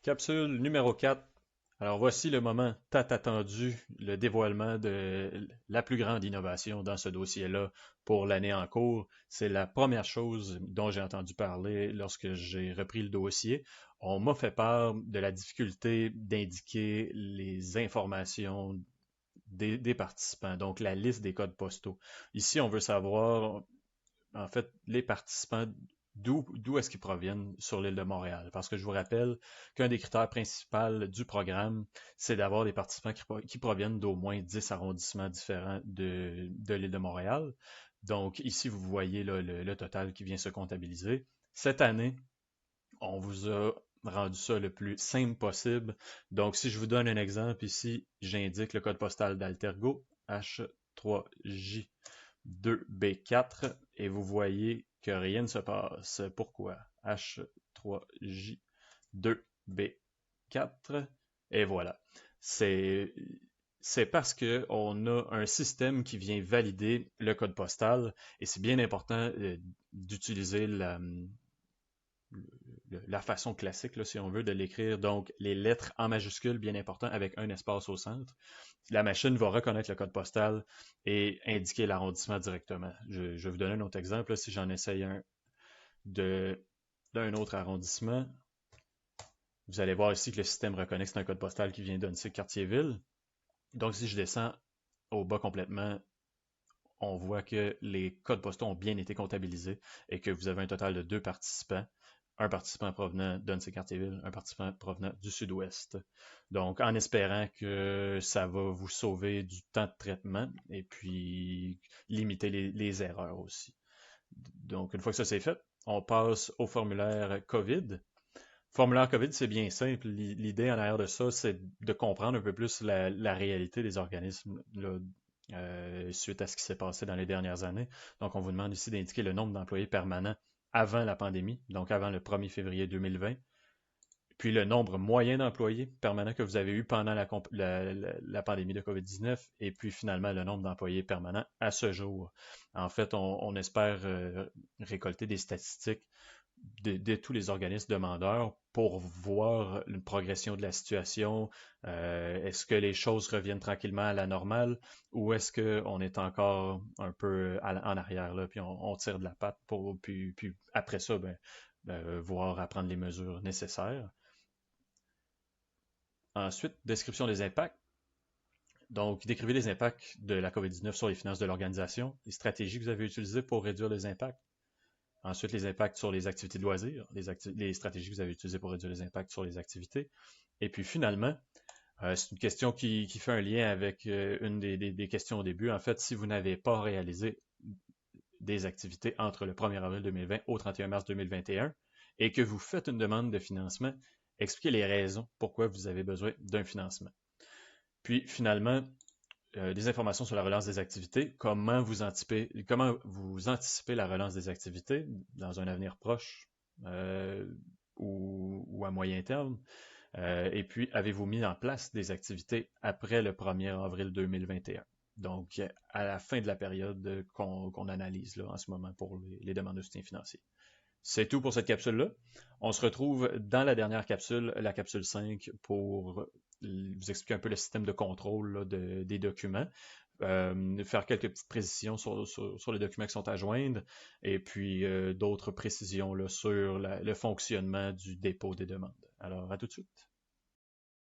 Capsule numéro 4. Alors voici le moment tant attendu, le dévoilement de la plus grande innovation dans ce dossier-là pour l'année en cours. C'est la première chose dont j'ai entendu parler lorsque j'ai repris le dossier. On m'a fait part de la difficulté d'indiquer les informations des participants, donc la liste des codes postaux. Ici, on veut savoir en fait, les participants, d'où est-ce qu'ils proviennent sur l'île de Montréal. Parce que je vous rappelle qu'un des critères principaux du programme, c'est d'avoir des participants qui proviennent d'au moins 10 arrondissements différents de l'île de Montréal. Donc ici, vous voyez là, le total qui vient se comptabiliser. Cette année, on vous a rendu ça le plus simple possible. Donc, si je vous donne un exemple ici, j'indique le code postal d'Altergo, H3J 2B4 et vous voyez que rien ne se passe. Pourquoi? H3J 2B4 et voilà. C'est parce que on a un système qui vient valider le code postal et c'est bien important d'utiliser la façon classique, là, si on veut, de l'écrire. Donc, les lettres en majuscule, bien important, avec un espace au centre. La machine va reconnaître le code postal et indiquer l'arrondissement directement. Je vais vous donner un autre exemple. Là, si j'en essaye un d'un autre arrondissement, vous allez voir ici que le système reconnaît que c'est un code postal qui vient d'Annecy-Cartierville. Donc, si je descends au bas complètement, on voit que les codes postaux ont bien été comptabilisés et que vous avez un total de 2 participants. Un participant provenant d'Annecy-Cartierville, un participant provenant du sud-ouest. Donc, en espérant que ça va vous sauver du temps de traitement et puis limiter les erreurs aussi. Donc, une fois que ça c'est fait, on passe au formulaire COVID. Formulaire COVID, c'est bien simple. L'idée en arrière de ça, c'est de comprendre un peu plus la réalité des organismes là, suite à ce qui s'est passé dans les dernières années. Donc, on vous demande ici d'indiquer le nombre d'employés permanents avant la pandémie, donc avant le 1er février 2020, puis le nombre moyen d'employés permanents que vous avez eu pendant la pandémie de COVID-19, et puis finalement le nombre d'employés permanents à ce jour. En fait, on espère récolter des statistiques de tous les organismes demandeurs pour voir une progression de la situation. Est-ce que les choses reviennent tranquillement à la normale ou est-ce qu'on est encore un peu en arrière là, puis on tire de la patte pour puis après ça, voir à prendre les mesures nécessaires. Ensuite, description des impacts. Donc, décrivez les impacts de la COVID-19 sur les finances de l'organisation, les stratégies que vous avez utilisées pour réduire les impacts. Ensuite, les impacts sur les activités de loisirs, les stratégies que vous avez utilisées pour réduire les impacts sur les activités. Et puis finalement, c'est une question qui fait un lien avec une des questions au début. En fait, si vous n'avez pas réalisé des activités entre le 1er avril 2020 au 31 mars 2021 et que vous faites une demande de financement, expliquez les raisons pourquoi vous avez besoin d'un financement. Puis finalement, des informations sur la relance des activités, comment vous anticipez la relance des activités dans un avenir proche ou à moyen terme. Et puis, avez-vous mis en place des activités après le 1er avril 2021? Donc, à la fin de la période qu'on analyse là, en ce moment pour les demandes de soutien financier. C'est tout pour cette capsule-là. On se retrouve dans la dernière capsule, la capsule 5, pour vous expliquer un peu le système de contrôle là, des documents, faire quelques petites précisions sur les documents qui sont à joindre, et puis d'autres précisions là, sur le fonctionnement du dépôt des demandes. Alors, à tout de suite.